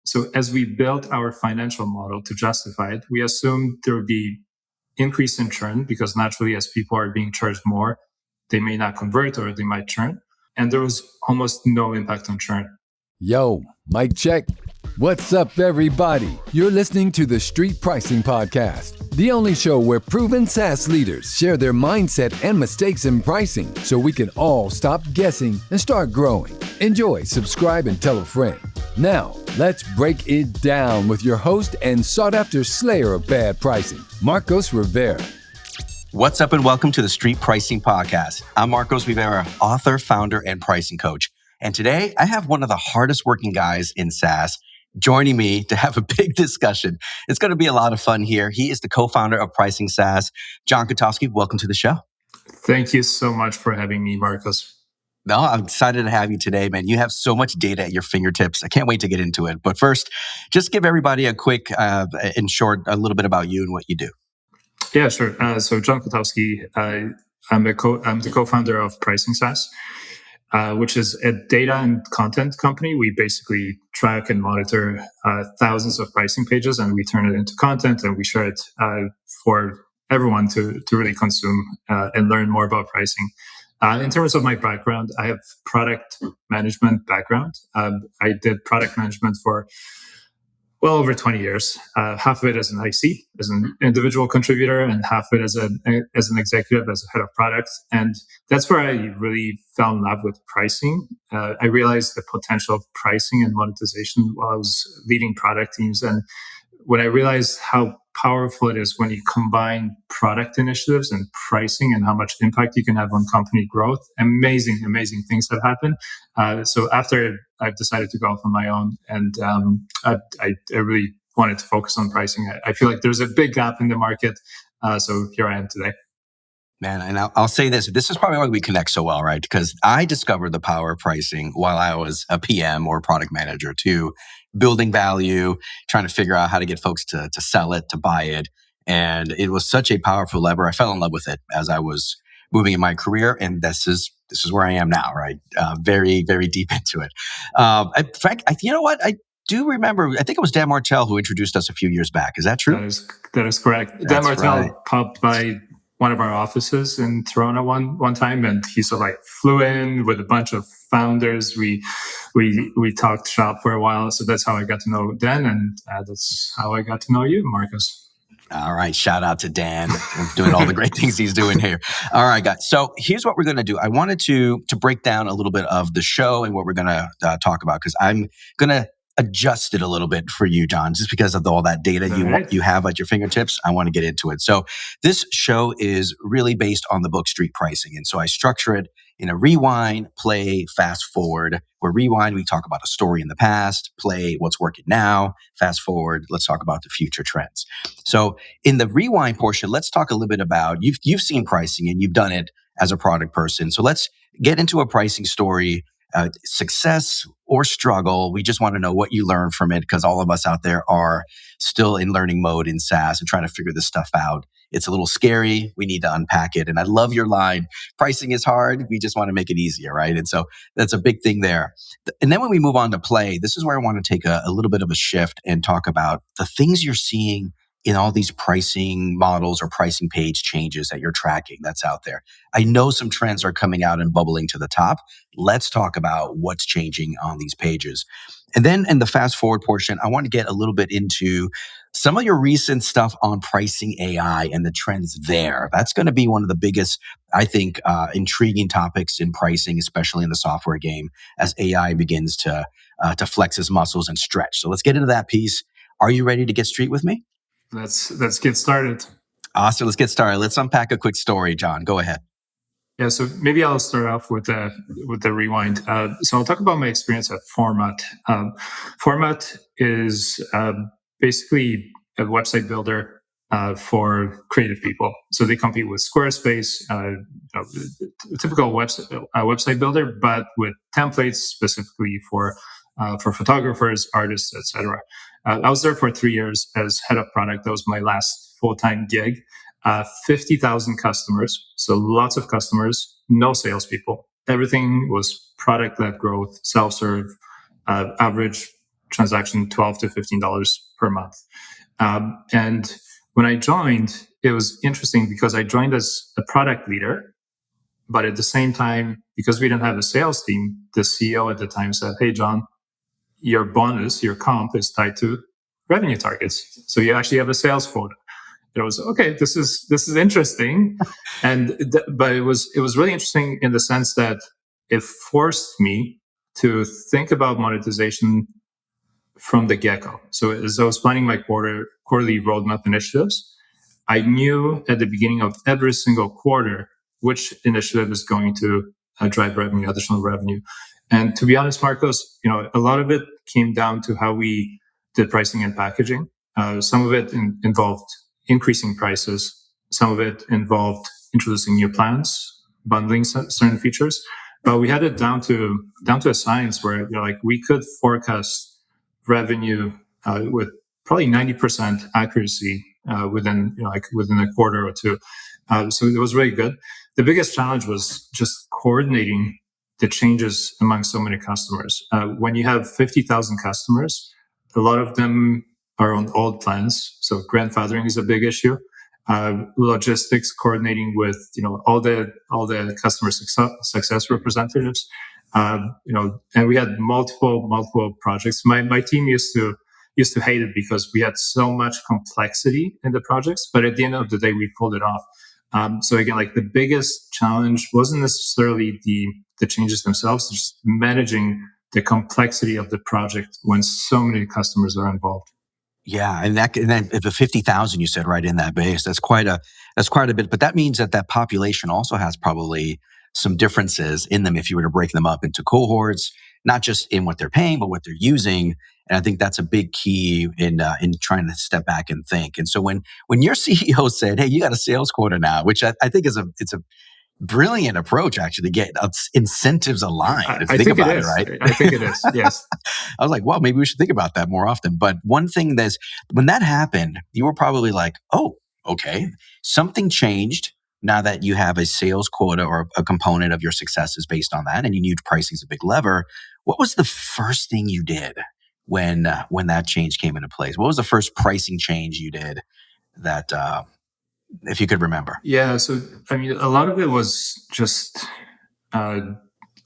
So as we built our financial model to justify it, we assumed there would be increase in churn because naturally as people are being charged more, they may not convert or they might churn. And there was almost no impact on churn. Yo, mic check. What's up, everybody? You're listening to the Street Pricing Podcast, the only show where proven SaaS leaders share their mindset and mistakes in pricing so we can all stop guessing and start growing. Enjoy, subscribe, and tell a friend. Now, let's break it down with your host and sought-after slayer of bad pricing, Marcos Rivera. What's up and welcome to the Street Pricing Podcast. I'm Marcos Rivera, author, founder, and pricing coach. And today I have one of the hardest working guys in SaaS joining me to have a big discussion. It's going to be a lot of fun here. He is the co-founder of Pricing SaaS. John Kotowski, welcome to the show. Thank you so much for having me, Marcos. No, I'm excited to have you today, man. You have so much data at your fingertips. I can't wait to get into it. But first, just give everybody a quick, in short, a little bit about you and what you do. Yeah, sure. So John Kotowski, I'm the co-founder of Pricing SaaS, which is a data and content company. We basically track and monitor thousands of pricing pages, and we turn it into content, and we share it for everyone to really consume and learn more about pricing. In terms of my background, I have product management background. I did product management for well over 20 years. Half of it as an IC, as an individual contributor, and half of it as an executive, as a head of product. And that's where I really fell in love with pricing. I realized the potential of pricing and monetization while I was leading product teams. And when I realized how powerful it is when you combine product initiatives and pricing and how much impact you can have on company growth, amazing things have happened. So after I've decided to go off on my own, and I really wanted to focus on pricing. I feel like there's a big gap in the market. So here I am today. Man, and I'll say this. This is probably why we connect so well, right? Because I discovered the power of pricing while I was a PM or product manager too, building value, trying to figure out how to get folks to sell it, to buy it. And it was such a powerful lever. I fell in love with it as I was moving in my career. And this is where I am now, right? Very, very deep into it. Frank, you know what? I do remember, I think it was Dan Martell who introduced us a few years back. Is that true? That is correct. That's Dan Martell right. popped by one of our offices in Toronto one time, and he sort of like flew in with a bunch of founders. We talked shop for a while, so that's how I got to know Dan, and that's how I got to know you, Marcos. All right, shout out to Dan doing all the great things he's doing here. All right, guys. So here's what we're going to do. I wanted to break down a little bit of the show and what we're going to talk about, because I'm going to adjust it a little bit for you, John, just because of all that data you have at your fingertips. I want to get into it. So this show is really based on the book Street Pricing. And so I structure it in a rewind, play, fast forward. Where rewind, we talk about a story in the past, play, what's working now, fast forward, let's talk about the future trends. So in the rewind portion, let's talk a little bit about, you've seen pricing and you've done it as a product person. So let's get into a pricing story. Success or struggle, we just want to know what you learned from it, because all of us out there are still in learning mode in SaaS and trying to figure this stuff out. It's a little scary. We need to unpack it. And I love your line, pricing is hard. We just want to make it easier, right? And so that's a big thing there. And then when we move on to play, this is where I want to take a little bit of a shift and talk about the things you're seeing in all these pricing models or pricing page changes that you're tracking that's out there. I know some trends are coming out and bubbling to the top. Let's talk about what's changing on these pages. And then in the fast forward portion, I want to get a little bit into some of your recent stuff on pricing AI and the trends there. That's going to be one of the biggest, I think, intriguing topics in pricing, especially in the software game, as AI begins to flex its muscles and stretch. So let's get into that piece. Are you ready to get street with me? Let's get started. Awesome. Let's get started. Let's unpack a quick story, John. Go ahead. Yeah, so maybe I'll start off with the rewind. So I'll talk about my experience at Format. Format is basically a website builder for creative people. So they compete with Squarespace, typical website builder, but with templates specifically for photographers, artists, etc. I was there for 3 years as head of product. That was my last full-time gig. 50,000 customers, so lots of customers, no salespeople. Everything was product-led growth, self-serve, average transaction $12 to $15 per month. And when I joined, it was interesting because I joined as a product leader, but at the same time, because we didn't have a sales team, the CEO at the time said, "Hey, John, your bonus, your comp is tied to revenue targets. So you actually have a sales quota." It was okay. This is interesting, but it was really interesting in the sense that it forced me to think about monetization from the get-go. So as I was planning my quarterly roadmap initiatives, I knew at the beginning of every single quarter which initiative is going to drive revenue, additional revenue. And to be honest, Marcos, a lot of it came down to how we did pricing and packaging. Some of it involved increasing prices. Some of it involved introducing new plans, bundling certain features. But we had it down to a science where we could forecast revenue with probably 90% accuracy within a quarter or two. So it was really good. The biggest challenge was just coordinating the changes among so many customers. When you have 50,000 customers, a lot of them are on old plans, so grandfathering is a big issue. Logistics, coordinating with all the customer success representatives. And we had multiple projects. My team used to hate it because we had so much complexity in the projects, but at the end of the day, we pulled it off. So again, the biggest challenge wasn't necessarily the changes themselves, just managing the complexity of the project when so many customers are involved. Yeah, and then the 50,000 you said right in that base, that's quite a bit. But that means that population also has probably some differences in them if you were to break them up into cohorts, not just in what they're paying, but what they're using. And I think that's a big key in trying to step back and think. And so when your CEO said, "Hey, you got a sales quota now," which I think it's a brilliant approach actually to get incentives aligned. I think about it is. Right? I think it is. Yes. I was like, well, maybe we should think about that more often. But one thing when that happened, you were probably like, oh, okay, something changed now that you have a sales quota or a component of your success is based on that, and you knew pricing is a big lever. What was the first thing you did when that change came into place? What was the first pricing change you did that, if you could remember? Yeah. So, I mean, a lot of it was just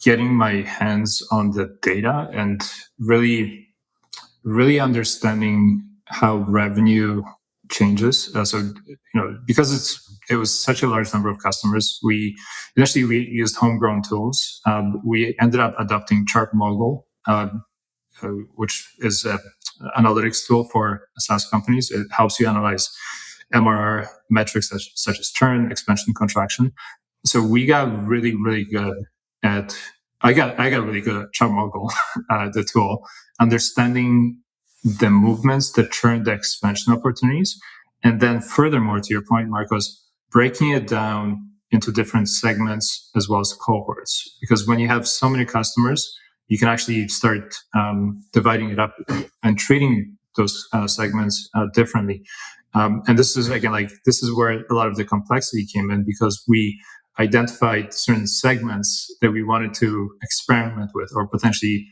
getting my hands on the data and really understanding how revenue changes. So, because it was such a large number of customers, we used homegrown tools. We ended up adopting ChartMogul, which is an analytics tool for SaaS companies. It helps you analyze MRR metrics such as churn, expansion, contraction. So we got really, really good at. I got really good at ChartMogul, the tool, understanding the movements, the churn, the expansion opportunities, and then furthermore, to your point, Marcos, breaking it down into different segments as well as cohorts. Because when you have so many customers, you can actually start dividing it up and treating those segments differently. And this is again, this is where a lot of the complexity came in, because we identified certain segments that we wanted to experiment with, or potentially,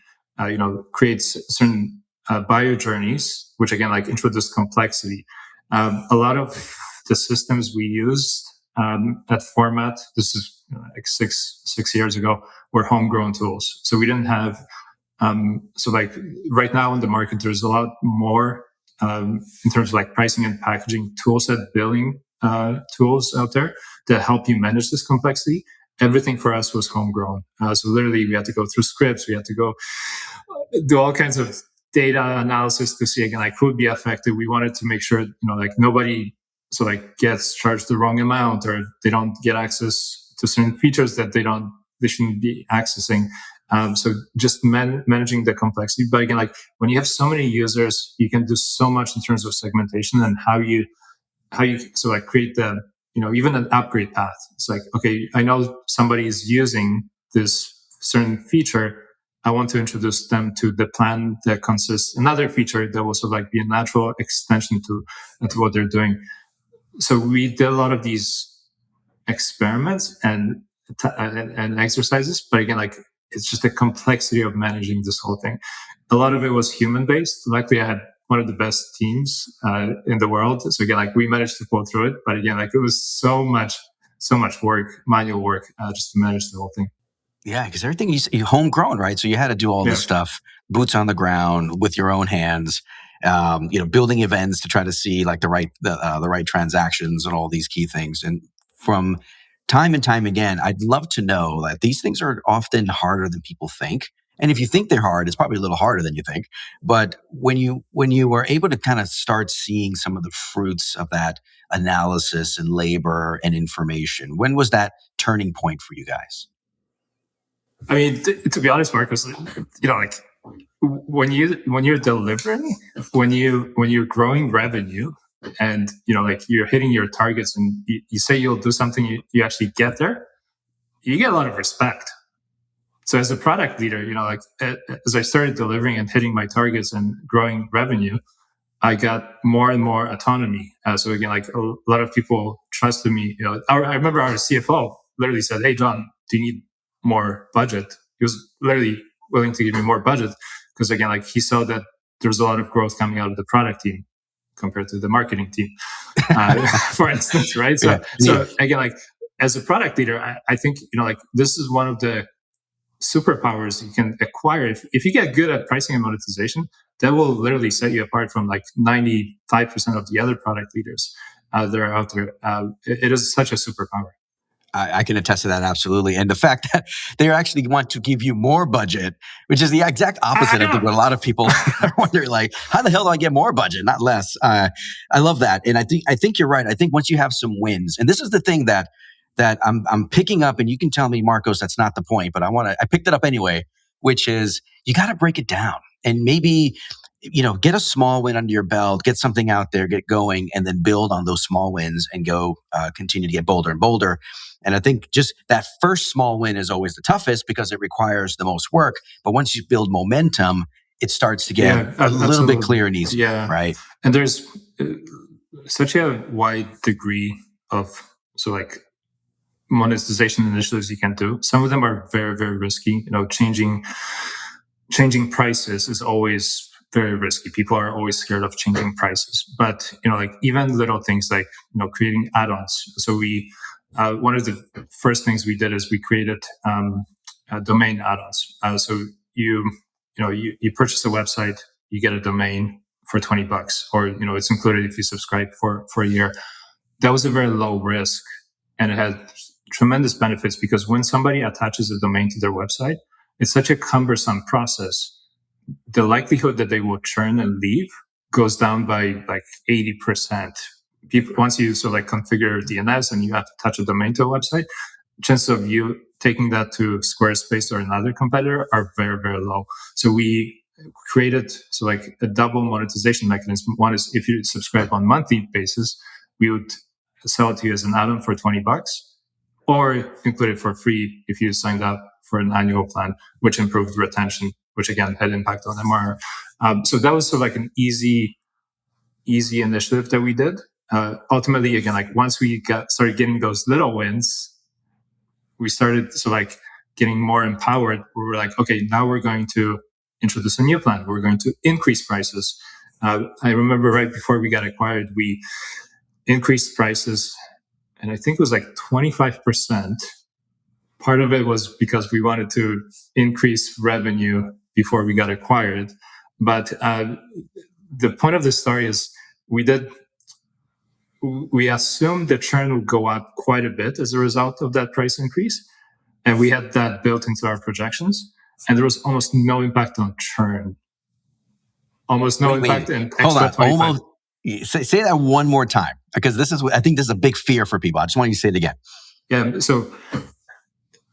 create certain buyer journeys, which again, introduce complexity. A lot of the systems we used at Format, this is six years ago, were homegrown tools. So we didn't have, right now in the market, there's a lot more in terms of pricing and packaging tools, set billing tools out there that help you manage this complexity. Everything for us was homegrown. So literally we had to go through scripts. We had to go do all kinds of data analysis to see again, who would be affected. We wanted to make sure, nobody gets charged the wrong amount, or they don't get access to certain features that they shouldn't be accessing. So just managing the complexity. But again, when you have so many users, you can do so much in terms of segmentation and how you create the, even an upgrade path. It's okay, I know somebody is using this certain feature. I want to introduce them to the plan that consists another feature that will be a natural extension to what they're doing. So we did a lot of these experiments and exercises, but again, it's just the complexity of managing this whole thing. A lot of it was human based. Luckily, I had one of the best teams in the world. So again, like we managed to pull through it. But again, like it was so much work, manual work, just to manage the whole thing. Yeah, because everything you homegrown, right? So you had to do all this stuff, boots on the ground with your own hands. Building events to try to see like the right transactions and all these key things. And from time and time again, I'd love to know that these things are often harder than people think. And if you think they're hard, it's probably a little harder than you think. But when you were able to kind of start seeing some of the fruits of that analysis and labor and information, when was that turning point for you guys? I mean, to be honest, Marcus, like when you're delivering, when you're growing revenue, and like you're hitting your targets, and you say you'll do something, you actually get there, you get a lot of respect. So as a product leader, like as I started delivering and hitting my targets and growing revenue, I got more and more autonomy. So again, like a lot of people trusted me. I remember our CFO literally said, "Hey, John, do you need more budget?" He was literally willing to give me more budget because again, like he saw that there's a lot of growth coming out of the product team compared to the marketing team, for instance, right? So again, like as a product leader, I think like this is one of the superpowers you can acquire if you get good at pricing and monetization. That will literally set you apart from like 95% of the other product leaders that are out there. It is such a superpower. I can attest to that, absolutely. And the fact that they actually want to give you more budget, which is the exact opposite. I think what a lot of people are wondering, like, how the hell do I get more budget, not less? I love that. And I think you're right. I think once you have some wins, and this is the thing that I'm picking up, and you can tell me, Marcos, that's not the point, but I picked it up anyway, which is you got to break it down and maybe, get a small win under your belt, get something out there, get going, and then build on those small wins and go continue to get bolder and bolder. And I think just that first small win is always the toughest because it requires the most work. But once you build momentum, it starts to get a little bit clearer and easier, right? And there's such a wide degree of monetization initiatives you can do. Some of them are very, very risky. Changing prices is always very risky. People are always scared of changing prices. But like even little things like creating add-ons. So we one of the first things we did is we created domain add-ons. So you purchase a website, you get a domain for $20, or it's included if you subscribe for a year. That was a very low risk, and it had tremendous benefits because when somebody attaches a domain to their website, it's such a cumbersome process. The likelihood that they will churn and leave goes down by like 80%. Once you configure DNS and you have to attach a domain to a website, chances of you taking that to Squarespace or another competitor are very, very low. So we created a double monetization mechanism. One is if you subscribe on monthly basis, we would sell it to you as an add-on for $20, or include it for free if you signed up for an annual plan, which improved retention, which again had impact on MRR. So that was an easy initiative that we did. Ultimately, again, once we started getting those little wins, we started getting more empowered. We were like, okay, now we're going to introduce a new plan. We're going to increase prices. I remember right before we got acquired, we increased prices, and I think it was 25%. Part of it was because we wanted to increase revenue before we got acquired. But the point of the story is we assumed the churn would go up quite a bit as a result of that price increase. And we had that built into our projections. And there was almost no impact on churn. Almost no impact in extra 25%. Say that one more time, because I think this is a big fear for people. I just want you to say it again. Yeah. So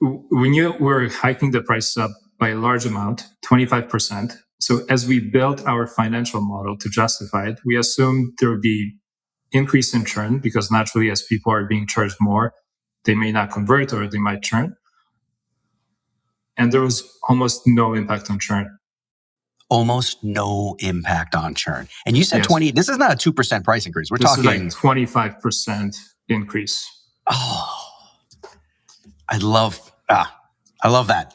we knew we were hiking the prices up by a large amount, 25%. So as we built our financial model to justify it, we assumed there would be increase in churn because naturally, as people are being charged more, they may not convert or they might churn. And there was almost no impact on churn. Almost no impact on churn. And you said 20, this is not a 2% price increase. This talking is 25% increase. Oh, I love I love that.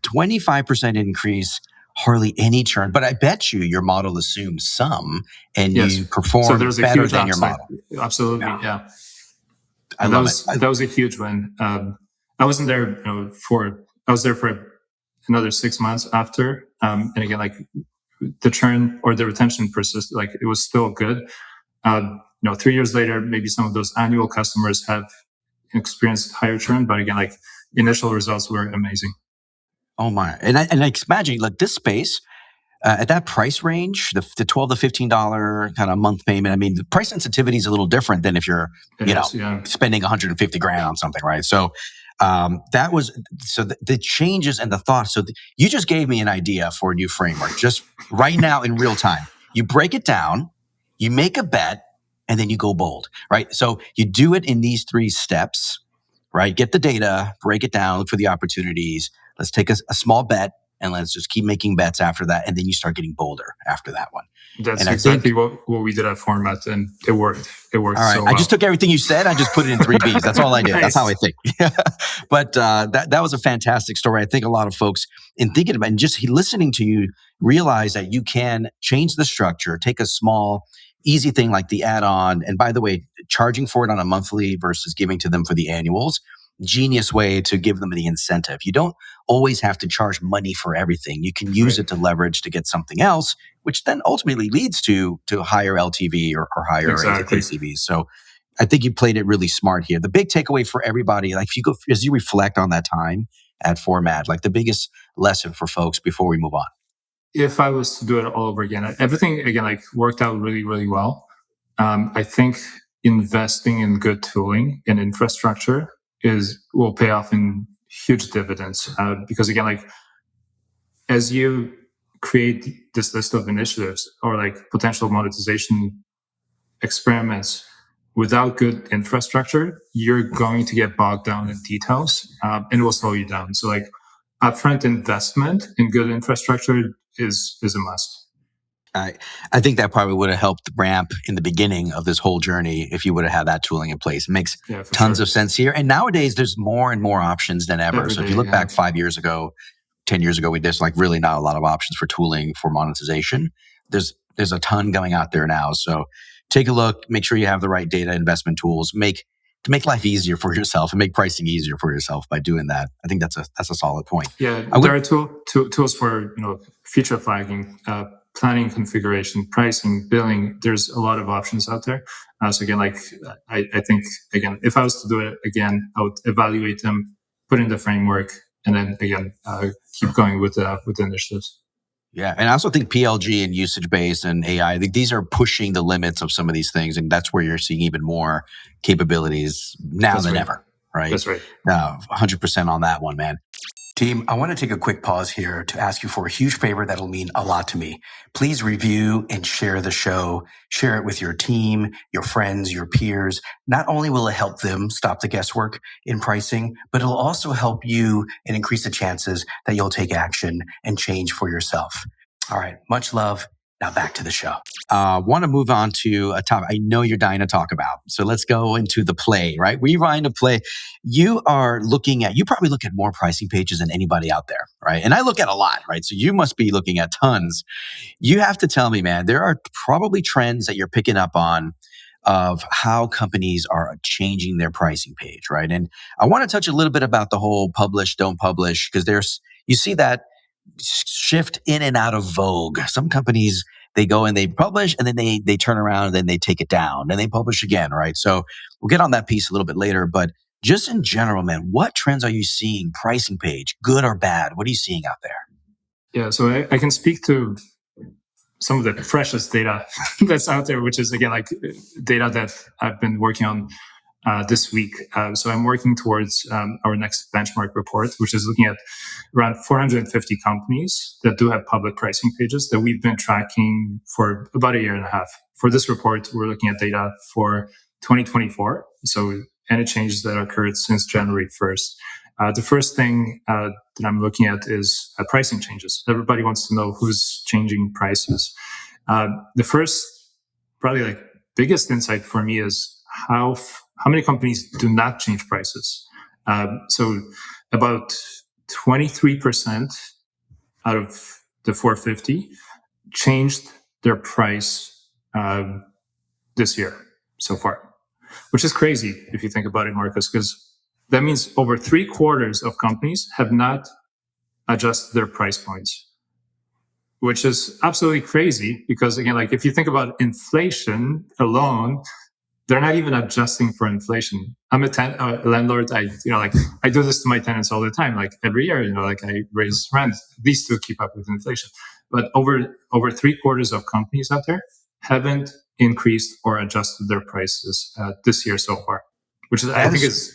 25% increase, hardly any churn. But I bet your model assumes some, and Yes. you So perform there's a better huge than your upside. model. Absolutely, yeah. I And love it. that was a huge win. I wasn't there, I was there for another 6 months after. And again, like the churn or the retention persisted, like it was still good. 3 years later, maybe some of those annual customers have experienced higher churn, but again, like initial results were amazing. Oh my! And I imagine like this space at that price range, the $12 to $15 kind of month payment. I mean, the price sensitivity is a little different than if you're spending 150 grand on something, right? So that was the changes and the thoughts. So you just gave me an idea for a new framework, just right now in real time. You break it down, you make a bet, and then you go bold, right? So you do it in these 3 steps, right? Get the data, break it down, look for the opportunities. Let's take a small bet, and let's just keep making bets after that. And then you start getting bolder after that one. That's and exactly what we did at Format, and it worked. It worked all right. so well. I just took everything you said. I just put it in 3 Bs. That's all I did. Nice. That's how I think. But that was a fantastic story. I think a lot of folks, in thinking about it and just listening to you, realize that you can change the structure, take a small, easy thing like the add-on. And by the way, charging for it on a monthly versus giving to them for the annuals. Genius way to give them the incentive. You don't always have to charge money for everything. You can use it to leverage to get something else, which then ultimately leads to higher LTV or higher ACVs. So I think you played it really smart here. The big takeaway for everybody, like if you go, as you reflect on that time at Format, like the biggest lesson for folks before we move on. If I was to do it all over again, everything again like worked out really, really well. I think investing in good tooling and infrastructure will pay off in huge dividends, because again, like as you create this list of initiatives or like potential monetization experiments without good infrastructure, you're going to get bogged down in details, and it will slow you down. So like upfront investment in good infrastructure is a must. I think that probably would have helped ramp in the beginning of this whole journey if you would have had that tooling in place. It makes tons of sense here. And nowadays, there's more and more options than ever. So if you look back 5 years ago, 10 years ago, there's like really not a lot of options for tooling for monetization. There's a ton going out there now. So take a look, make sure you have the right data investment tools, to make life easier for yourself and make pricing easier for yourself by doing that. I think that's a solid point. Yeah, there are tools for feature flagging, planning, configuration, pricing, billing. There's a lot of options out there. So again, like I think again, if I was to do it again, I would evaluate them, put in the framework, and then again keep going with the initiatives. Yeah, and I also think PLG and usage-based and AI, I think these are pushing the limits of some of these things, and that's where you're seeing even more capabilities now than ever, right? That's right. 100% on that one, man. Team, I want to take a quick pause here to ask you for a huge favor that'll mean a lot to me. Please review and share the show. Share it with your team, your friends, your peers. Not only will it help them stop the guesswork in pricing, but it'll also help you and increase the chances that you'll take action and change for yourself. All right. Much love. Now back to the show. Want to move on to a topic I know you're dying to talk about. So let's go into the play, right? We're trying to play. You probably look at more pricing pages than anybody out there, right? And I look at a lot, right? So you must be looking at tons. You have to tell me, man, there are probably trends that you're picking up on of how companies are changing their pricing page, right? And I want to touch a little bit about the whole publish, don't publish, because you see that shift in and out of vogue. Some companies, they go and they publish and then they turn around and then they take it down and they publish again, right? So we'll get on that piece a little bit later, but just in general, man, what trends are you seeing pricing page, good or bad? What are you seeing out there? Yeah, so I can speak to some of the freshest data that's out there, which is again like data that I've been working on this week. So I'm working towards our next benchmark report, which is looking at around 450 companies that do have public pricing pages that we've been tracking for about a year and a half. For this report, we're looking at data for 2024. So any changes that occurred since January 1st. The first thing that I'm looking at is pricing changes. Everybody wants to know who's changing prices. The first, probably like biggest insight for me is how many companies do not change prices. So about 23% out of the 450 changed their price this year so far, which is crazy if you think about it, Marcus, because that means over 3/4 of companies have not adjusted their price points, which is absolutely crazy because, again, like if you think about inflation alone, they're not even adjusting for inflation. I'm a landlord. I do this to my tenants all the time. Like every year, I raise rent at least to keep up with inflation. But over 3/4 of companies out there haven't increased or adjusted their prices this year so far, which is, I think, is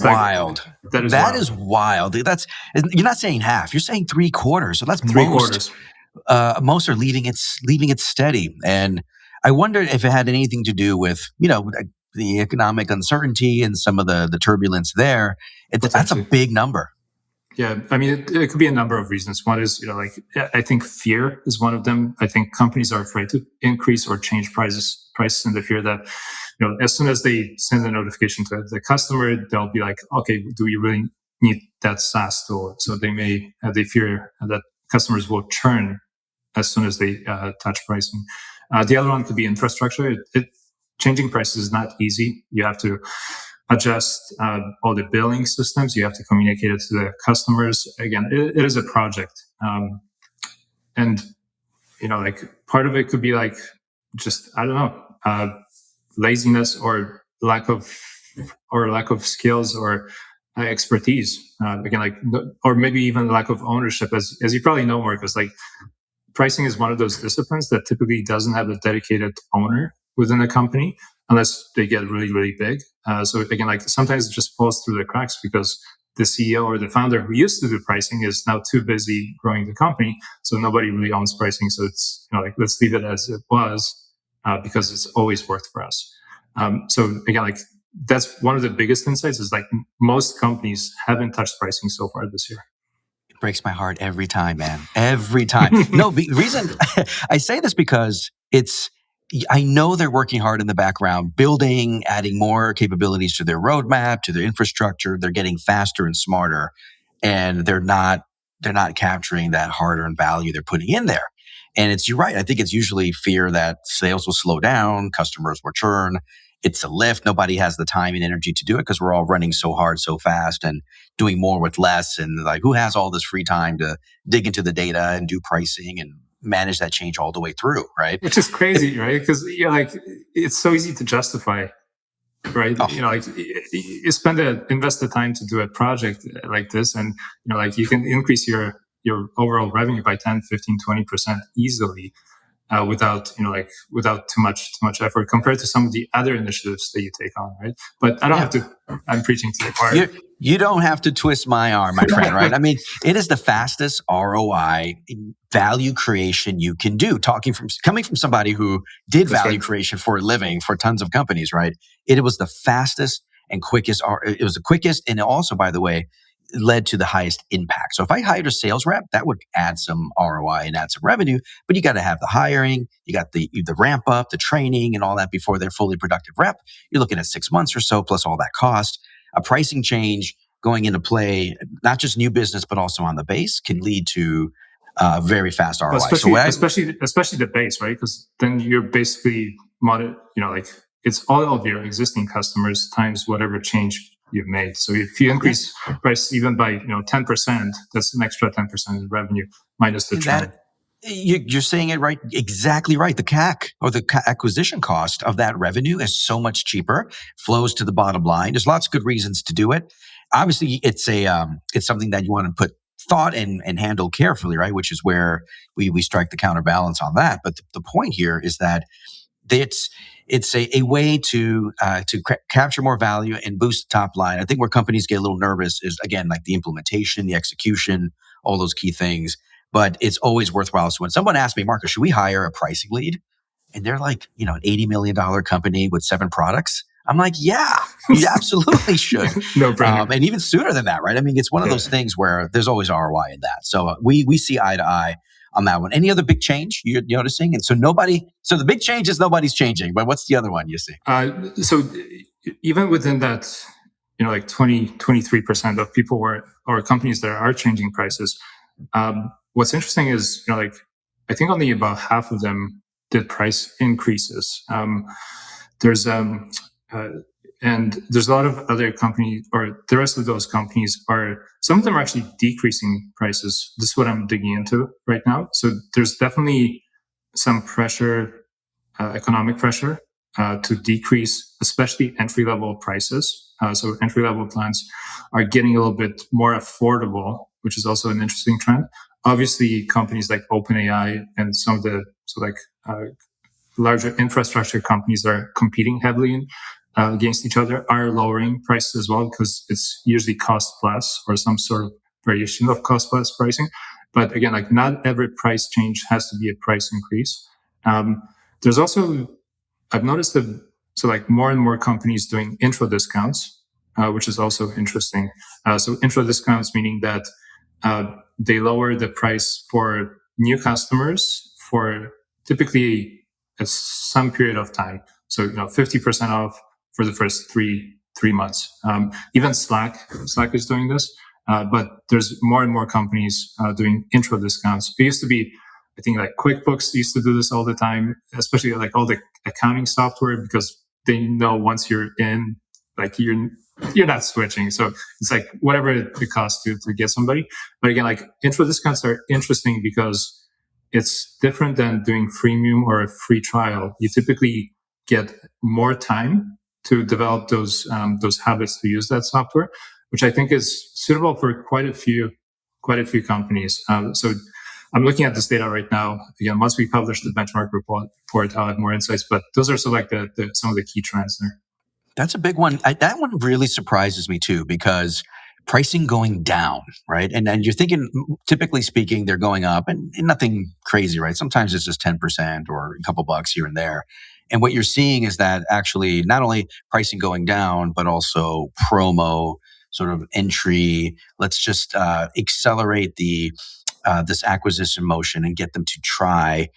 wild. That is wild. You're not saying half. You're saying 3/4. So that's 3/4. Most are leaving it steady. And I wondered if it had anything to do with, the economic uncertainty and some of the turbulence there. That's a big number. Yeah, I mean, it could be a number of reasons. One is, I think fear is one of them. I think companies are afraid to increase or change prices in the fear that, as soon as they send a notification to the customer, they'll be like, okay, do we really need that SaaS tool? So they fear that customers will churn as soon as they touch pricing. The other one could be infrastructure. Changing prices is not easy. You have to adjust all the billing systems. You have to communicate it to the customers. Again, it is a project. And, part of it could be like, just, I don't know, laziness or lack of skills or expertise. Again, or maybe even lack of ownership. As you probably know, Marcus, pricing is one of those disciplines that typically doesn't have a dedicated owner within a company unless they get really, really big. So again, sometimes it just falls through the cracks because the CEO or the founder who used to do pricing is now too busy growing the company. So nobody really owns pricing. So it's, let's leave it as it was because it's always worked for us. So again, that's one of the biggest insights is most companies haven't touched pricing so far this year. Breaks my heart every time, man. Every time. No, the reason I say this because I know they're working hard in the background, building, adding more capabilities to their roadmap, to their infrastructure. They're getting faster and smarter, and they're not capturing that hard-earned value they're putting in there. And you're right. I think it's usually fear that sales will slow down, customers will churn. It's a lift. Nobody has the time and energy to do it because we're all running so hard, so fast, and doing more with less. And who has all this free time to dig into the data and do pricing and manage that change all the way through, right? Which is crazy, right? Because it's so easy to justify, right? Oh. You invest the time to do a project like this, and you can increase your overall revenue by 10, 15, 20% easily. Without too much effort compared to some of the other initiatives that you take on, right? But I don't have to. I'm preaching to the choir. You don't have to twist my arm, my friend, right? I mean, it is the fastest ROI value creation you can do. Coming from somebody who did value creation for a living for tons of companies, right? It was the fastest and quickest. It was the quickest, and also, by the way, led to the highest impact. So if I hired a sales rep, that would add some ROI and add some revenue, but you got to have the hiring, you got the ramp up, the training and all that before they're fully productive rep. You're looking at 6 months or so, plus all that cost. A pricing change going into play, not just new business, but also on the base can lead to very fast ROI. Especially the base, right? Because then you're basically, it's all of your existing customers times whatever change you've made. So if you increase price even by 10%, that's an extra 10% in revenue minus the churn. You're saying it right, exactly right. The CAC or the acquisition cost of that revenue is so much cheaper, flows to the bottom line. There's lots of good reasons to do it. Obviously, it's something that you want to put thought and handle carefully, right? Which is where we strike the counterbalance on that. But the point here is that it's a way to capture more value and boost the top line. I think where companies get a little nervous is, again, the implementation, the execution, all those key things. But it's always worthwhile. So when someone asks me, Marcus, should we hire a pricing lead? And they're like, an $80 million company with 7 products. I'm like, yeah, you absolutely should. No problem. And even sooner than that, right? I mean, it's one of those things where there's always ROI in that. So we see eye to eye on that one. Any other big change you're noticing? And so the big change is nobody's changing, but what's the other one you see? So even within that like 23% of people or companies that are changing prices. What's interesting is, like, I think only about half of them did price increases. There's and there's a lot of other companies, or the rest of those companies some of them are actually decreasing prices. This is what I'm digging into right now. So there's definitely some pressure, economic pressure, to decrease, especially entry-level prices. So entry-level plans are getting a little bit more affordable, which is also an interesting trend. Obviously, companies like OpenAI and some of the larger infrastructure companies that are competing heavily against each other are lowering prices as well, because it's usually cost plus or some sort of variation of cost plus pricing. But again, like, not every price change has to be a price increase. There's also, I've noticed that, so like, more and more companies doing intro discounts, which is also interesting. So intro discounts meaning that they lower the price for new customers for typically some period of time. So 50% off for the first three months. Even Slack is doing this, but there's more and more companies doing intro discounts. It used to be, I think, like QuickBooks used to do this all the time, especially like all the accounting software, because they know once you're in, like, you're not switching. So it's like whatever it costs to get somebody. But again, like, intro discounts are interesting because it's different than doing freemium or a free trial. You typically get more time to develop those habits to use that software, which I think is suitable for quite a few companies. So I'm looking at this data right now. Again, once we publish the benchmark report, I'll have more insights. But those are some of the key trends there. That's a big one. That one really surprises me too, because pricing going down, right? And you're thinking, typically speaking, they're going up, and nothing crazy, right? Sometimes it's just 10% or a couple bucks here and there. And what you're seeing is that actually not only pricing going down, but also promo, sort of entry. Let's just accelerate this acquisition motion and get them to try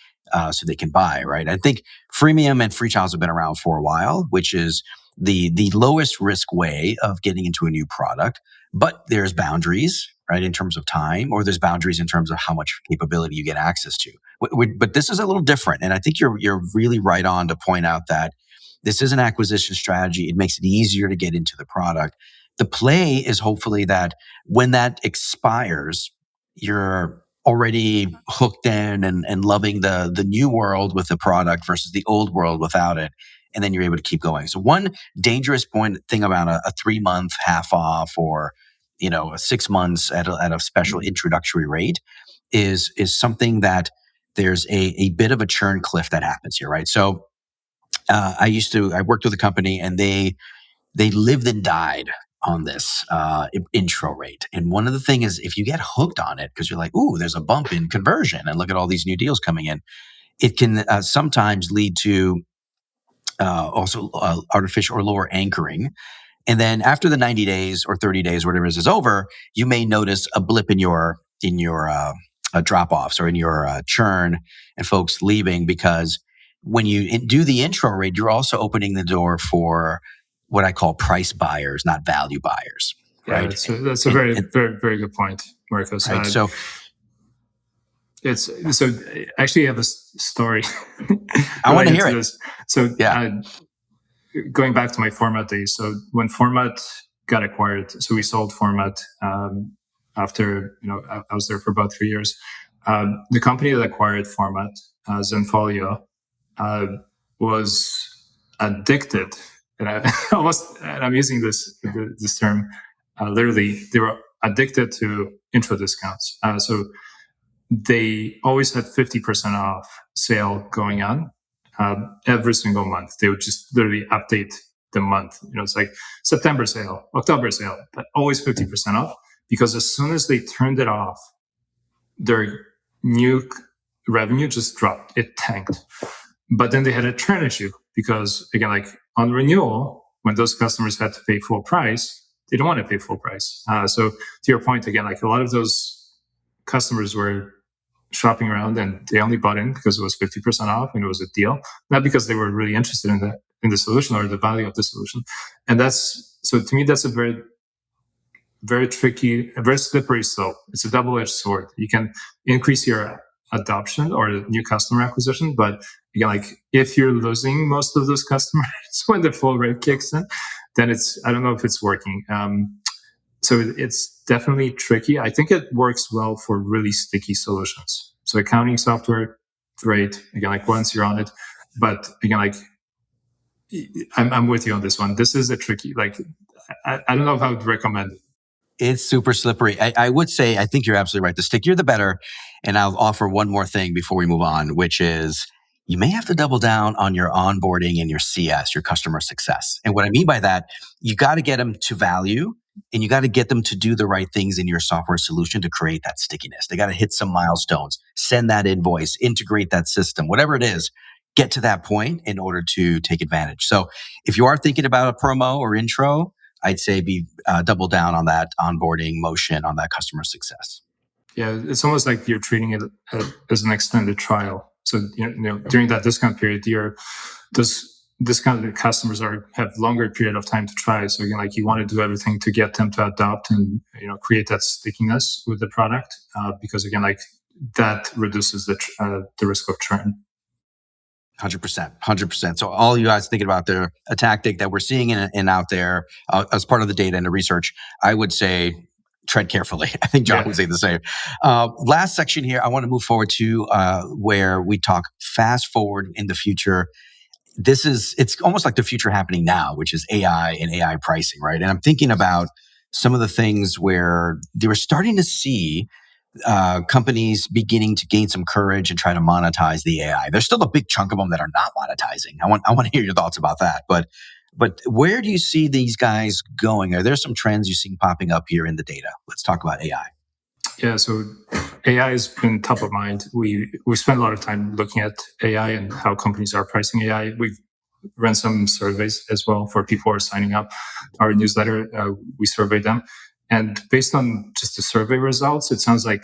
so they can buy, right? I think freemium and free trials have been around for a while, which is the lowest risk way of getting into a new product. But there's boundaries, right, in terms of time, or there's boundaries in terms of how much capability you get access to. But this is a little different, and I think you're really right on to point out that this is an acquisition strategy. It makes it easier to get into the product. The play is hopefully that when that expires, you're already hooked in and loving the new world with the product versus the old world without it. And then you're able to keep going. So one dangerous thing about a 3-month half off, or 6 months at a special introductory rate is something that there's a bit of a churn cliff that happens here, right? So I worked with a company, and they lived and died on this intro rate. And one of the things is, if you get hooked on it, because you're like, ooh, there's a bump in conversion, and look at all these new deals coming in, it can sometimes lead to also artificial or lower anchoring. And then after the 90 days or 30 days, whatever it is over, you may notice a blip in your drop-offs or in your churn, and folks leaving, because when you do the intro rate, you're also opening the door for what I call price buyers, not value buyers. Yeah, right? That's a very very good point, Marcos. Right. So actually, I have a story. I want to hear it. So going back to my Format days. So when Format got acquired, so we sold Format after I was there for about 3 years. The company that acquired Format, Zenfolio, was addicted, and I'm using this term literally. They were addicted to intro discounts. So they always had 50% off sale going on every single month. They would just literally update the month. It's like September sale, October sale, but always 50% off, because as soon as they turned it off, their new revenue just dropped. It tanked. But then they had a churn issue, because again, like on renewal, when those customers had to pay full price, they don't want to pay full price. So to your point, again, like a lot of those customers were shopping around, and they only bought in because it was 50% off and it was a deal, not because they were really interested in in the solution or the value of the solution. And so to me, that's a very, very tricky, a very slippery slope. It's a double-edged sword. You can increase your adoption or new customer acquisition, but again, like if you're losing most of those customers when the full rate kicks in, then I don't know if it's working. So it's definitely tricky. I think it works well for really sticky solutions. So accounting software, great. Again, like once you're on it, but again, like I'm with you on this one. This is a tricky, like I don't know if I would recommend it. It's super slippery. I would say, I think you're absolutely right. The stickier, the better. And I'll offer one more thing before we move on, which is you may have to double down on your onboarding and your CS, your customer success. And what I mean by that, you got to get them to value and you got to get them to do the right things in your software solution to create that stickiness. They got to hit some milestones, send that invoice, integrate that system, whatever it is, get to that point in order to take advantage. So if you are thinking about a promo or intro, I'd say double down on that onboarding motion, on that customer success. Yeah, it's almost like you're treating it as an extended trial. So during that discount period, those discounted customers have longer period of time to try. So again, like you want to do everything to get them to adopt and create that stickiness with the product, because again, like that reduces the risk of churn. 100%. So all you guys thinking about a tactic that we're seeing in out there as part of the data and the research, I would say tread carefully. I think John would say the same. Last section here, I want to move forward to where we talk fast forward in the future. It's almost like the future happening now, which is AI and AI pricing, right? And I'm thinking about some of the things where they were starting to see companies beginning to gain some courage and try to monetize the AI. There's still a big chunk of them that are not monetizing. I want to hear your thoughts about that. But where do you see these guys going? Are there some trends you're seeing popping up here in the data? Let's talk about AI. Yeah, so AI has been top of mind. We spend a lot of time looking at AI and how companies are pricing AI. We've run some surveys as well for people who are signing up to our newsletter. We surveyed them. And based on just the survey results, it sounds like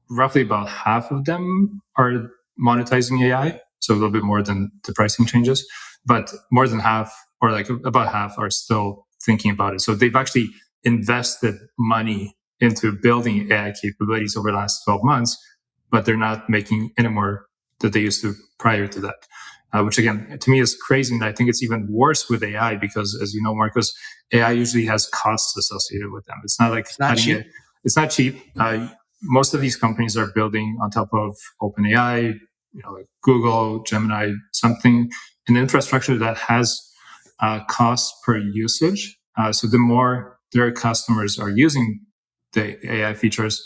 roughly about half of them are monetizing AI. So a little bit more than the pricing changes, but more than half, or like about half, are still thinking about it. So they've actually invested money into building AI capabilities over the last 12 months, but they're not making any more that they used to prior to that. Which again, to me is crazy. And I think it's even worse with AI because, as you know, Marcos, AI usually has costs associated with them. It's not like it's not cheap. It's not cheap. Most of these companies are building on top of OpenAI, like Google, Gemini, something, an infrastructure that has costs per usage. So the more their customers are using the AI features,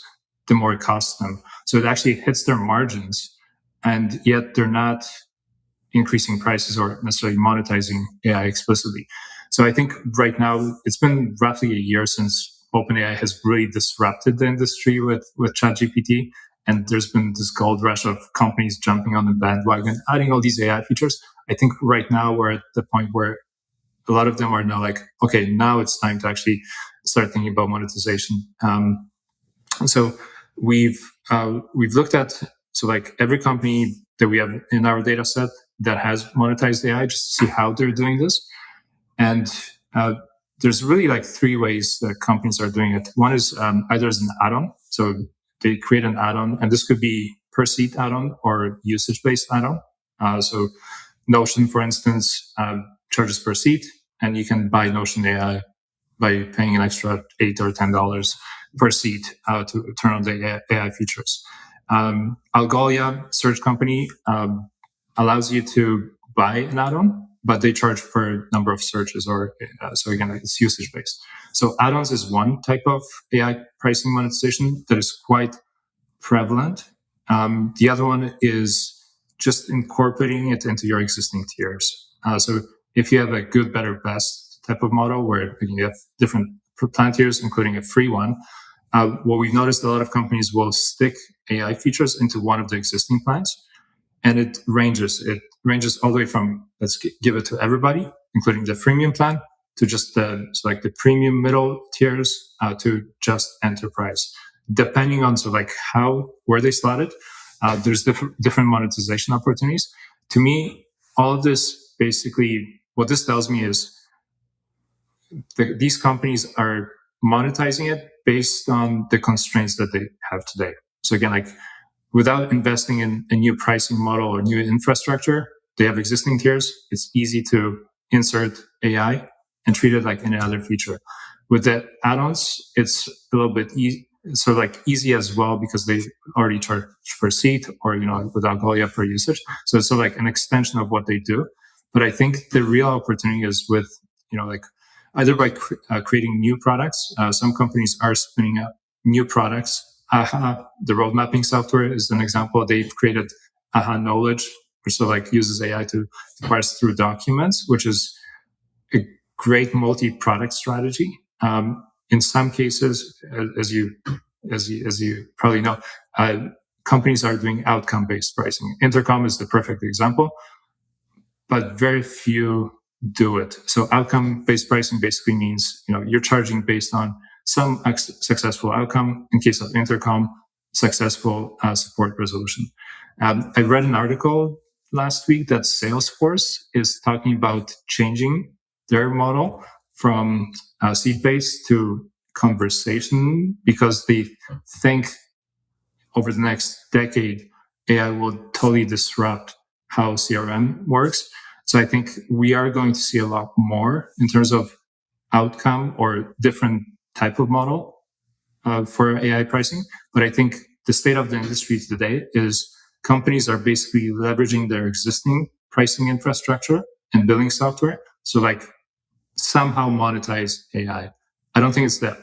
the more it costs them. So it actually hits their margins, and yet they're not increasing prices or necessarily monetizing AI explicitly. So I think right now it's been roughly a year since OpenAI has really disrupted the industry with ChatGPT. And there's been this gold rush of companies jumping on the bandwagon, adding all these AI features. I think right now we're at the point where a lot of them are now like, okay, now it's time to actually start thinking about monetization. So we've looked at, so like every company that we have in our data set that has monetized AI, just to see how they're doing this. And there's really like three ways that companies are doing it. One is either as an add-on. So they create an add-on, and this could be per seat add-on or usage-based add-on. So Notion, for instance, charges per seat, and you can buy Notion AI by paying an extra $8 or $10 per seat to turn on the AI features. Algolia, search company, allows you to buy an add-on, but they charge per number of searches, or so again, it's usage-based. So add-ons is one type of AI pricing monetization that is quite prevalent. The other one is just incorporating it into your existing tiers. So if you have a good, better, best type of model where you have different plan tiers, including a free one, what we've noticed, a lot of companies will stick AI features into one of the existing plans, and it ranges all the way from let's give it to everybody, including the freemium plan, to just so like the premium middle tiers, to just enterprise. Depending on where they slot it, there's different monetization opportunities. To me, all of this basically, what this tells me is these companies are monetizing it based on the constraints that they have today. So again, like without investing in a new pricing model or new infrastructure, they have existing tiers. It's easy to insert AI and treat it like any other feature. With the add-ons, it's a little bit easy as well because they already charge per seat or, with Algolia per usage. So it's sort of like an extension of what they do. But I think the real opportunity is with, like either by creating new products. Some companies are spinning up new products. The road mapping software is an example. They've created Knowledge, which so like uses AI to parse through documents, which is a great multi-product strategy. In some cases, as you probably know, companies are doing outcome-based pricing. Intercom is the perfect example, but very few do it. So outcome-based pricing basically means, you're charging based on some successful outcome. In case of Intercom, successful support resolution. I read an article last week that Salesforce is talking about changing their model from seat-based to conversation because they think over the next decade, AI will totally disrupt how CRM works. So I think we are going to see a lot more in terms of outcome or different type of model for AI pricing. But I think the state of the industry today is companies are basically leveraging their existing pricing infrastructure and billing software. So like somehow monetize AI. I don't think it's the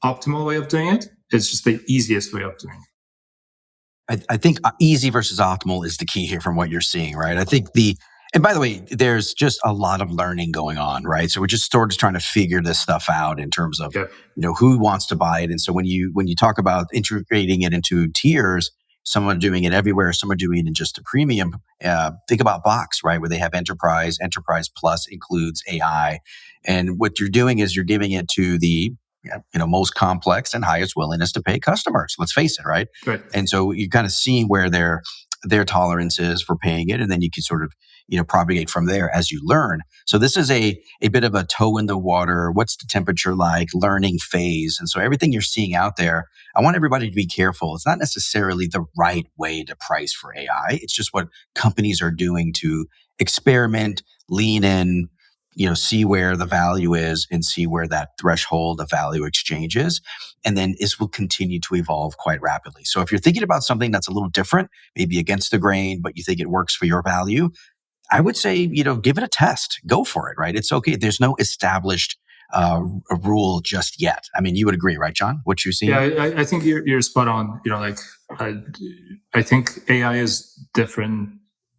optimal way of doing it. It's just the easiest way of doing it. I think easy versus optimal is the key here from what you're seeing, right? I think and by the way, there's just a lot of learning going on, right? So we're just sort of trying to figure this stuff out in terms of, who wants to buy it. And so when you talk about integrating it into tiers, some are doing it everywhere, some are doing it in just a premium. Think about Box, right? Where they have Enterprise Plus includes AI. And what you're doing is you're giving it to the most complex and highest willingness to pay customers. Let's face it, right? Right. And so you kind of see where their tolerance is for paying it, and then you can sort of propagate from there as you learn. So this is a bit of a toe in the water. What's the temperature like? Learning phase, and so everything you're seeing out there, I want everybody to be careful. It's not necessarily the right way to price for AI. It's just what companies are doing to experiment, lean in, see where the value is and see where that threshold of value exchange is. And then this will continue to evolve quite rapidly. So if you're thinking about something that's a little different, maybe against the grain, but you think it works for your value, I would say, give it a test. Go for it, right? It's okay. There's no established a rule just yet. I mean, you would agree, right, John? What you see? Yeah, I think you're spot on. I think AI is different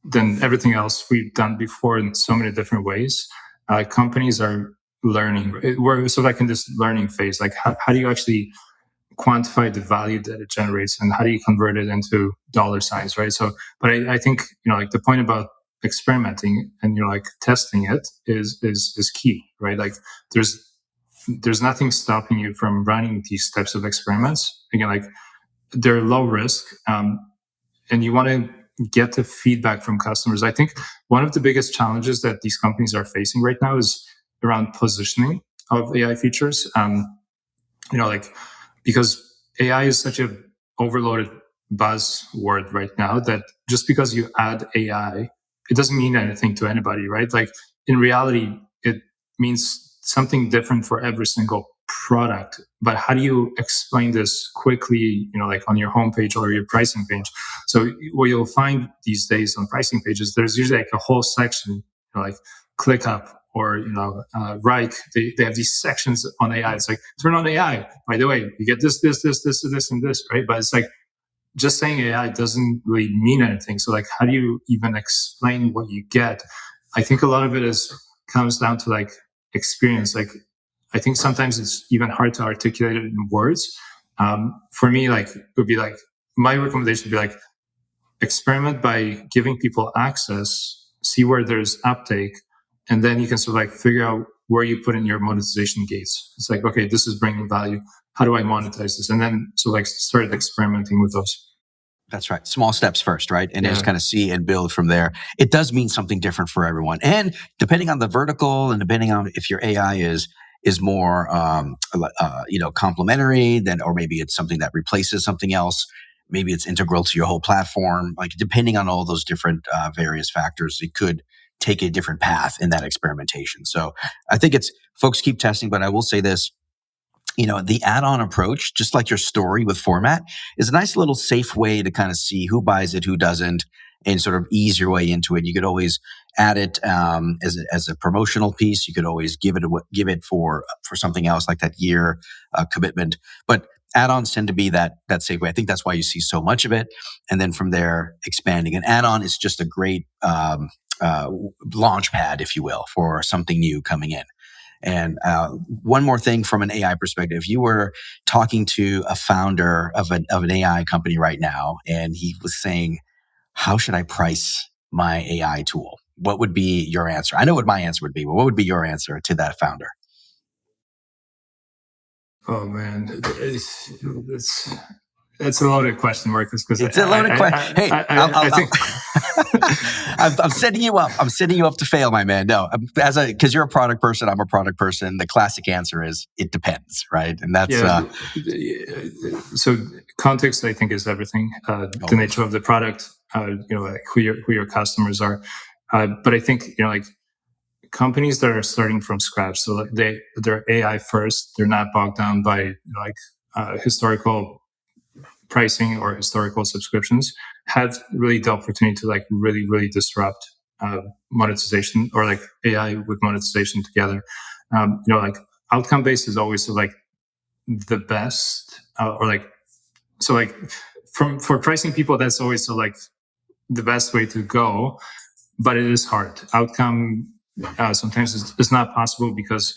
than everything else we've done before in so many different ways. Companies are learning. We're sort of like in this learning phase. Like, how do you actually quantify the value that it generates, and how do you convert it into dollar signs, right? So, but I think like the point about experimenting and like testing it is key, right? Like, there's nothing stopping you from running these types of experiments. Again, like they're low risk, and you want to get the feedback from customers. I think one of the biggest challenges that these companies are facing right now is around positioning of AI features. Because AI is such a overloaded buzzword right now that just because you add AI, it doesn't mean anything to anybody, right? Like in reality, it means something different for every single product. But how do you explain this quickly, like on your homepage or your pricing page? So what you'll find these days on pricing pages, there's usually like a whole section, like ClickUp or Reich. They have these sections on AI. It's like, turn on AI. By the way, you get this, and this, right? But it's like just saying AI doesn't really mean anything. So like, how do you even explain what you get? I think a lot of it comes down to like experience. Like, I think sometimes it's even hard to articulate it in words. For me, like, it would be like, my recommendation would be like, experiment by giving people access, see where there's uptake, and then you can sort of like figure out where you put in your monetization gates. It's like, okay, this is bringing value. How do I monetize this? And then so like start experimenting with those. That's right. Small steps first, right? And Yeah. just kind of see and build from there. It does mean something different for everyone. And depending on the vertical and depending on if your AI is more, complementary, then, or maybe it's something that replaces something else. Maybe it's integral to your whole platform. Like depending on all those different various factors, it could take a different path in that experimentation. So I think it's folks keep testing, but I will say this. The add-on approach, just like your story with format, is a nice little safe way to kind of see who buys it, who doesn't, and sort of ease your way into it. You could always add it as a promotional piece. You could always give it for something else like that year commitment. But add-ons tend to be that safe way. I think that's why you see so much of it, and then from there expanding. An add-on is just a great launch pad, if you will, for something new coming in. And one more thing from an AI perspective, you were talking to a founder of an AI company right now, and he was saying, how should I price my AI tool? What would be your answer? I know what my answer would be, but what would be your answer to that founder? Oh man, it's a loaded question, Marcus. Because it's a loaded question. Hey, I think I'm setting you up. I'm setting you up to fail, my man. No, because you're a product person, I'm a product person. The classic answer is it depends, right? And that's so context. I think is everything. The nature of the product, like who your customers are. But I think like companies that are starting from scratch, so like they're AI first. They're not bogged down by historical pricing or historical subscriptions, have really the opportunity to like really disrupt monetization, or like AI with monetization together. Like outcome based is always like the best, or like so like for pricing people, that's always so like the best way to go, but it is hard. Outcome sometimes it's not possible because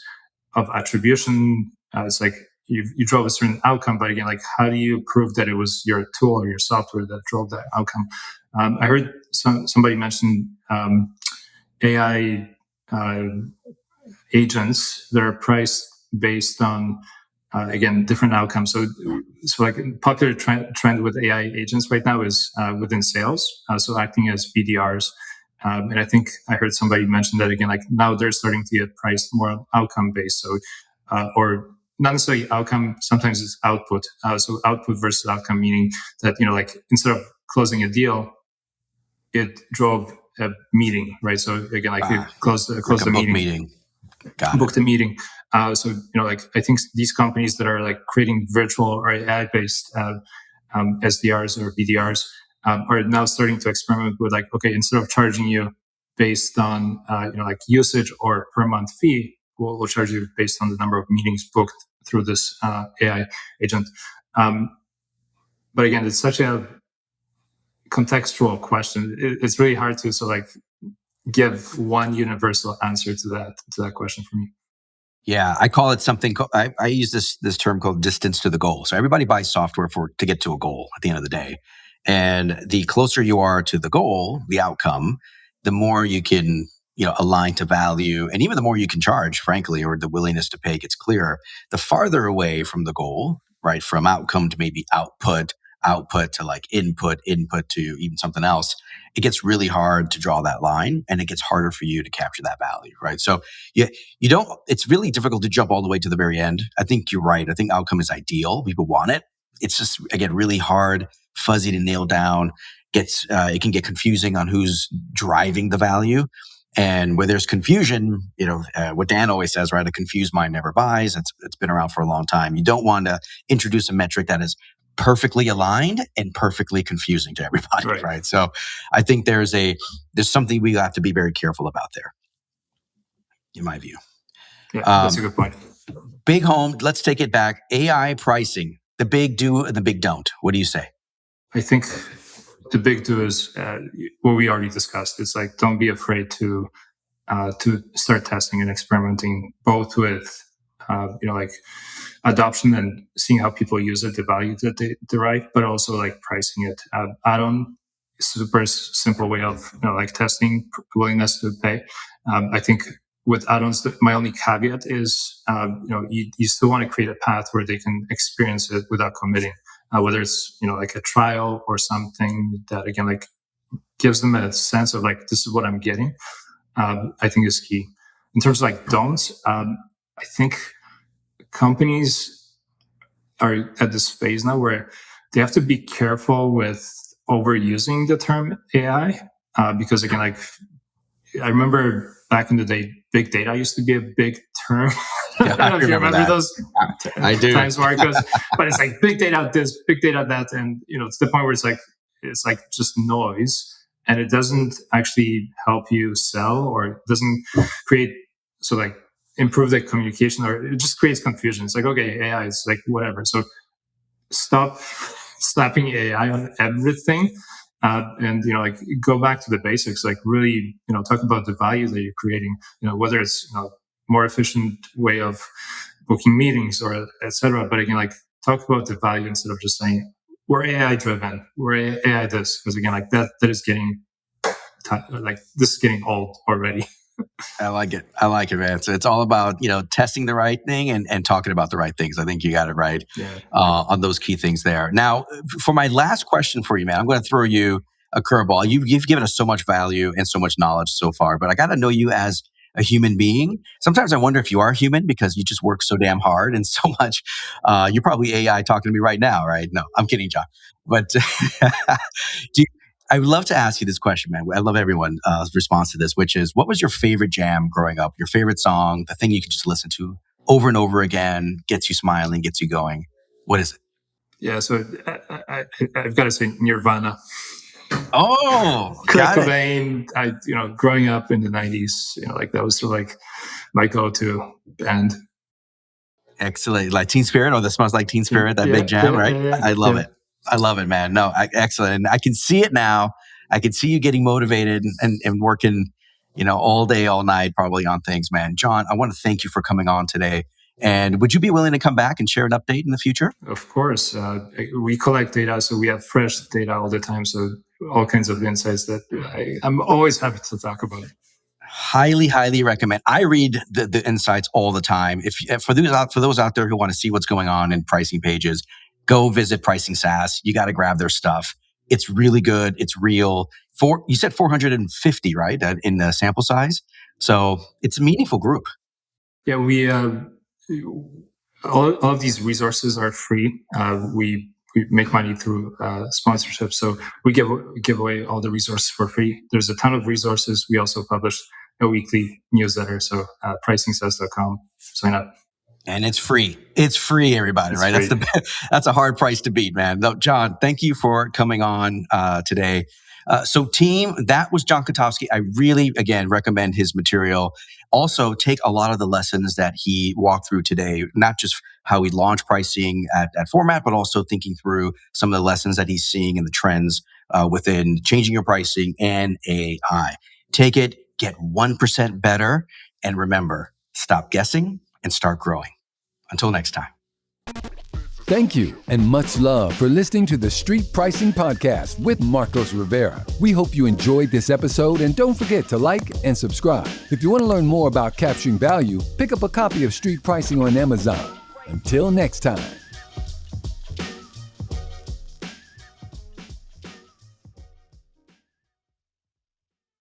of attribution. It's like you drove a certain outcome, but again, like how do you prove that it was your tool or your software that drove that outcome? I heard somebody mention AI agents that are priced based on again different outcomes. So like popular trend with AI agents right now is within sales, so acting as BDRs. And I think I heard somebody mention that again, like now they're starting to get priced more outcome based. So, or not necessarily outcome, sometimes it's output. So output versus outcome, meaning that, like instead of closing a deal, it drove a meeting, right? So again, like it closed the meeting. Booked a meeting. So, like I think these companies that are like creating virtual or AI based SDRs or BDRs, are now starting to experiment with like, okay, instead of charging you based on like usage or per month fee, we'll charge you based on the number of meetings booked through this AI agent. But again, it's such a contextual question. It's really hard to like give one universal answer to that question for me. Yeah, I call it something. I use this term called distance to the goal. So everybody buys software to get to a goal at the end of the day, and the closer you are to the goal, the outcome, the more you can align to value, and even the more you can charge, frankly, or the willingness to pay gets clearer. The farther away from the goal, right, from outcome to maybe output to like input to even something else, it gets really hard to draw that line, and it gets harder for you to capture that value, right? So you don't, it's really difficult to jump all the way to the very end. I think you're right. I think outcome is ideal. People want it. It's just, again, really hard, fuzzy to nail down. It can get confusing on who's driving the value. And where there's confusion, what Dan always says, right? A confused mind never buys. It's been around for a long time. You don't want to introduce a metric that is perfectly aligned and perfectly confusing to everybody, right? So I think there's something we have to be very careful about there, in my view. Yeah, that's a good point. Big home, let's take it back. AI pricing, the big do and the big don't. What do you say? I think the big do is what we already discussed. It's like, don't be afraid to start testing and experimenting, both with like adoption and seeing how people use it, the value that they derive, but also like pricing it. Add-on, super simple way of like testing willingness to pay. I think with add-ons, my only caveat is you still want to create a path where they can experience it without committing. whether it's, like a trial or something that, again, like gives them a sense of like, this is what I'm getting, I think is key. In terms of like don'ts, I think companies are at this phase now where they have to be careful with overusing the term AI, because again, like I remember back in the day, big data used to be a big term. Yeah, I don't know if you remember those I do. times, Marcos. But it's like big data this, big data that, and it's the point where it's like just noise, and it doesn't actually help you sell, or it doesn't create improve the communication, or it just creates confusion. It's like, okay, AI is like whatever. So stop slapping AI on everything, and like go back to the basics. Like really, talk about the value that you're creating. Whether it's more efficient way of booking meetings or etc. But again, like talk about the value instead of just saying we're AI driven, we're AI this, because again, like that is getting this is getting old already. I like it, man. So it's all about, testing the right thing and talking about the right things. I think you got it right on those key things there. Now, for my last question for you, man, I'm going to throw you a curveball. You've given us so much value and so much knowledge so far, but I got to know you as a human being. Sometimes I wonder if you are human because you just work so damn hard and so much. You're probably AI talking to me right now, right? No, I'm kidding, John. But I would love to ask you this question, man. I love everyone's response to this, which is, what was your favorite jam growing up? Your favorite song, the thing you could just listen to over and over again, gets you smiling, gets you going. What is it? Yeah, so I've got to say Nirvana. Oh, Kurt Cobain. Growing up in the 90s, like that was sort of like my go-to band. Excellent. Like Teen Spirit, or that Smells Like Teen Spirit, that big jam, right? I love it. I love it, man. No, excellent. And I can see it now. I can see you getting motivated and working, all day, all night, probably on things, man. John, I want to thank you for coming on today. And would you be willing to come back and share an update in the future? Of course. We collect data, so we have fresh data all the time. So all kinds of insights that I'm always happy to talk about. Highly, highly recommend. I read the insights all the time. For those out there who want to see what's going on in pricing pages, go visit Pricing SaaS. You got to grab their stuff. It's really good. It's real. You said 450, right? In the sample size. So it's a meaningful group. Yeah, we all of these resources are free. We make money through sponsorship, so we give away all the resources for free. There's a ton of resources. We also publish a weekly newsletter. So PricingSaaS.com. Sign up. And it's free. It's free, everybody, right? Free. That's a hard price to beat, man. No, John, thank you for coming on today. So team, that was John Kotowski. I really, again, recommend his material. Also, take a lot of the lessons that he walked through today, not just how he launched pricing at Format, but also thinking through some of the lessons that he's seeing and the trends within changing your pricing and AI. Take it, get 1% better, and remember, stop guessing and start growing. Until next time. Thank you and much love for listening to the Street Pricing Podcast with Marcos Rivera. We hope you enjoyed this episode, and don't forget to like and subscribe. If you want to learn more about capturing value, pick up a copy of Street Pricing on Amazon. Until next time.